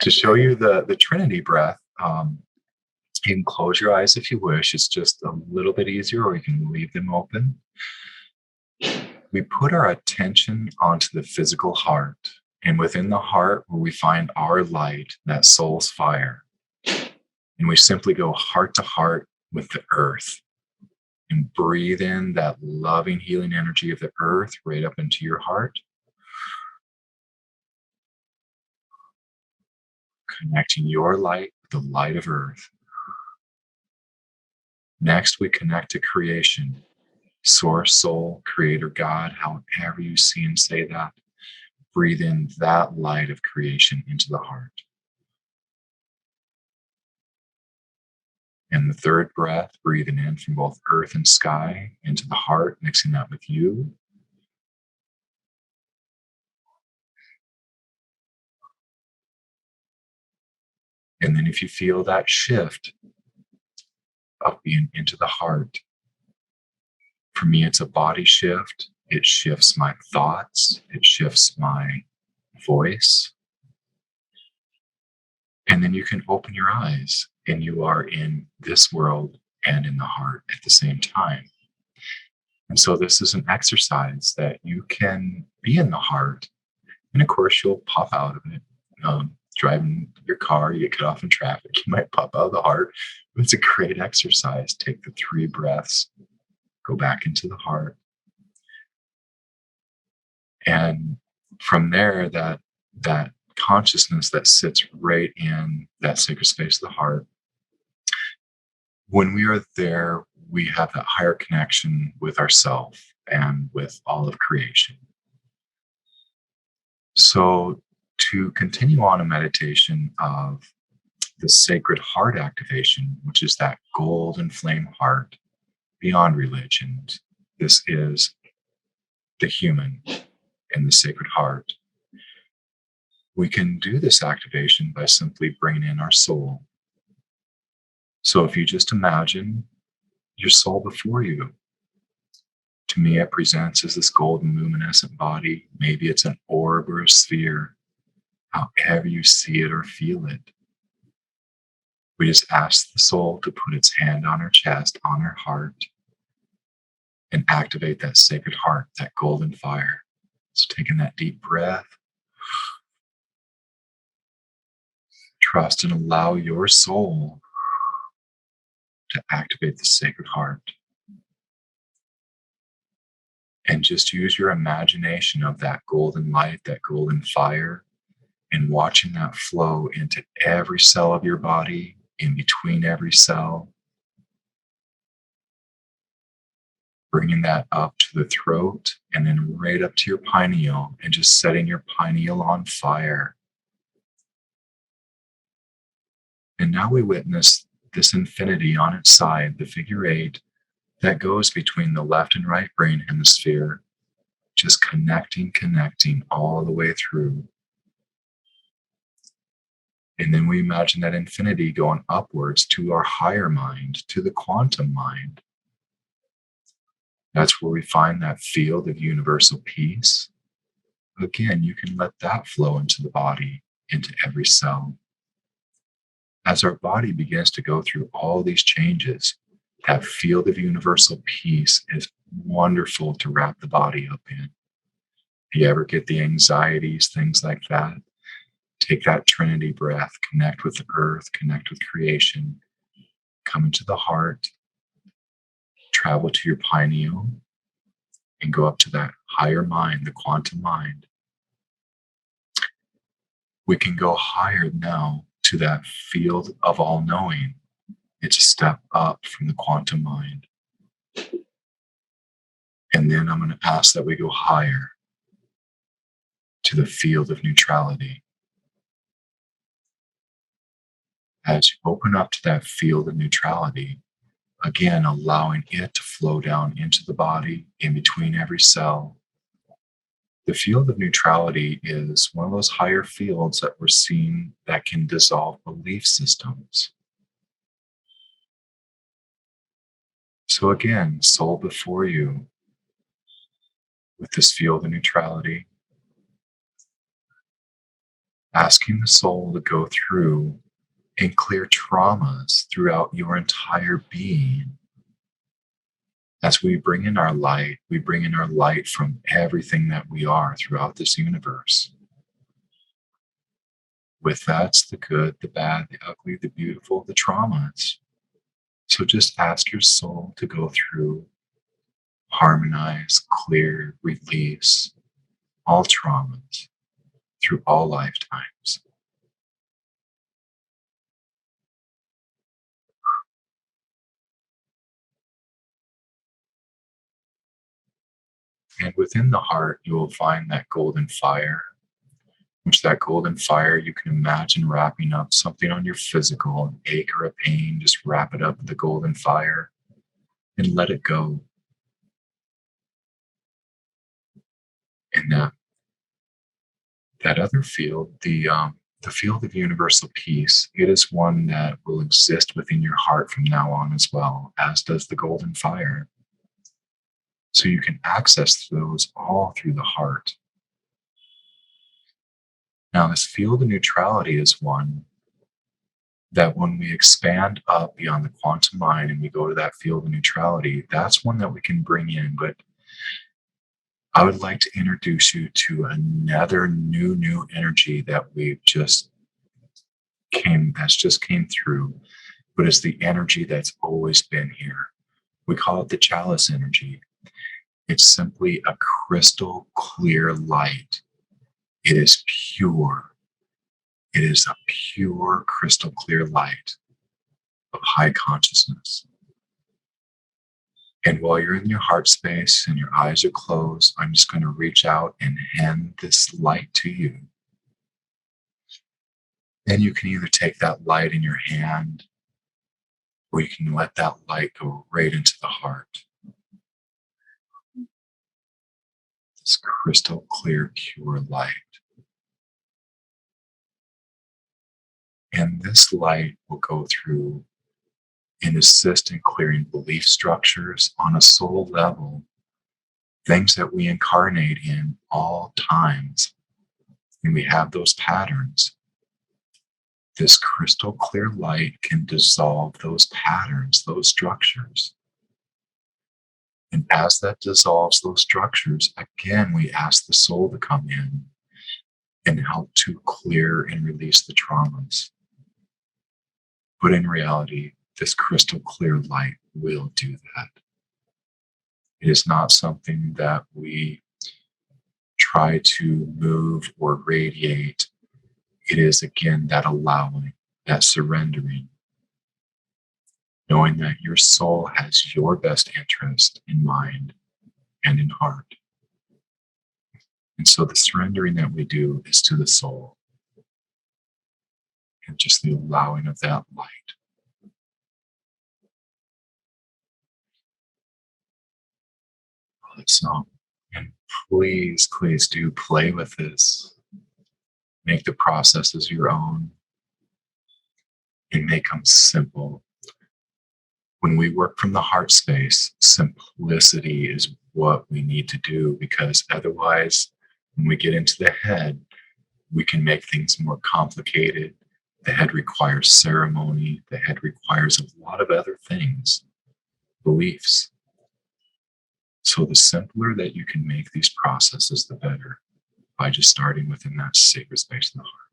To show you the Trinity breath, you can close your eyes if you wish. It's just a little bit easier, or you can leave them open. We put our attention onto the physical heart, and within the heart, where we find our light, that soul's fire. And we simply go heart to heart with the earth and breathe in that loving, healing energy of the earth right up into your heart, connecting your light with the light of earth. Next, we connect to creation, source, soul, creator, God, however you see and say that. Breathe in that light of creation into the heart. And the third breath, breathing in from both earth and sky into the heart, mixing that with you. And then if you feel that shift of being into the heart, for me, it's a body shift. It shifts my thoughts. It shifts my voice. And then you can open your eyes and you are in this world and in the heart at the same time. And so this is an exercise that you can be in the heart. And of course, you'll pop out of it. Driving your car, you get cut off in traffic, you might pop out of the heart. But it's a great exercise. Take the 3 breaths, go back into the heart. And from there, that consciousness that sits right in that sacred space of the heart, when we are there, we have that higher connection with ourself and with all of creation. So to continue on a meditation of the sacred heart activation, which is that golden flame heart beyond religion, this is the human and the sacred heart. We can do this activation by simply bringing in our soul. So if you just imagine your soul before you, to me it presents as this golden luminescent body. Maybe it's an orb or a sphere, however you see it or feel it. We just ask the soul to put its hand on her chest, on her heart, and activate that sacred heart, that golden fire. So taking that deep breath, trust and allow your soul to activate the sacred heart. And just use your imagination of that golden light, that golden fire, and watching that flow into every cell of your body, in between every cell. Bringing that up to the throat and then right up to your pineal, and just setting your pineal on fire. And now we witness this infinity on its side, the figure 8, that goes between the left and right brain hemisphere, just connecting all the way through. And then we imagine that infinity going upwards to our higher mind, to the quantum mind. That's where we find that field of universal peace. Again, you can let that flow into the body, into every cell. As our body begins to go through all these changes, that field of universal peace is wonderful to wrap the body up in. If you ever get the anxieties, things like that, take that Trinity breath, connect with the earth, connect with creation, come into the heart, travel to your pineal, and go up to that higher mind, the quantum mind. We can go higher now to that field of all knowing. It's a step up from the quantum mind. And then I'm going to ask that we go higher to the field of neutrality. As you open up to that field of neutrality, again, allowing it to flow down into the body, in between every cell. The field of neutrality is one of those higher fields that we're seeing that can dissolve belief systems. So again, soul before you, with this field of neutrality, asking the soul to go through and clear traumas throughout your entire being. As we bring in our light, we bring in our light from everything that we are throughout this universe. With that's the good, the bad, the ugly, the beautiful, the traumas. So just ask your soul to go through, harmonize, clear, release all traumas through all lifetimes. And within the heart, you will find that golden fire, which that golden fire you can imagine wrapping up something on your physical, an ache or a pain, just wrap it up with the golden fire and let it go. And that other field, the field of universal peace, it is one that will exist within your heart from now on as well, as does the golden fire. So you can access those all through the heart. Now, this field of neutrality is one that when we expand up beyond the quantum mind and we go to that field of neutrality, that's one that we can bring in. But I would like to introduce you to another new energy that that's just came through, but it's the energy that's always been here. We call it the Chalice energy. It's simply a crystal clear light. It is pure. It is a pure crystal clear light of high consciousness. And while you're in your heart space and your eyes are closed, I'm just going to reach out and hand this light to you. And you can either take that light in your hand or you can let that light go right into the heart. This crystal clear, pure light. And this light will go through and assist in clearing belief structures on a soul level, things that we incarnate in all times. And we have those patterns. This crystal clear light can dissolve those patterns, those structures. And as that dissolves those structures, again, we ask the soul to come in and help to clear and release the traumas. But in reality, this crystal clear light will do that. It is not something that we try to move or radiate. It is, again, that allowing, that surrendering, knowing that your soul has your best interest in mind and in heart. And so the surrendering that we do is to the soul and just the allowing of that light. So, and please do play with this. Make the processes your own and make them simple. When we work from the heart space, simplicity is what we need to do, because otherwise, when we get into the head, we can make things more complicated. The head requires ceremony. The head requires a lot of other things, beliefs. So the simpler that you can make these processes, the better, by just starting within that sacred space in the heart.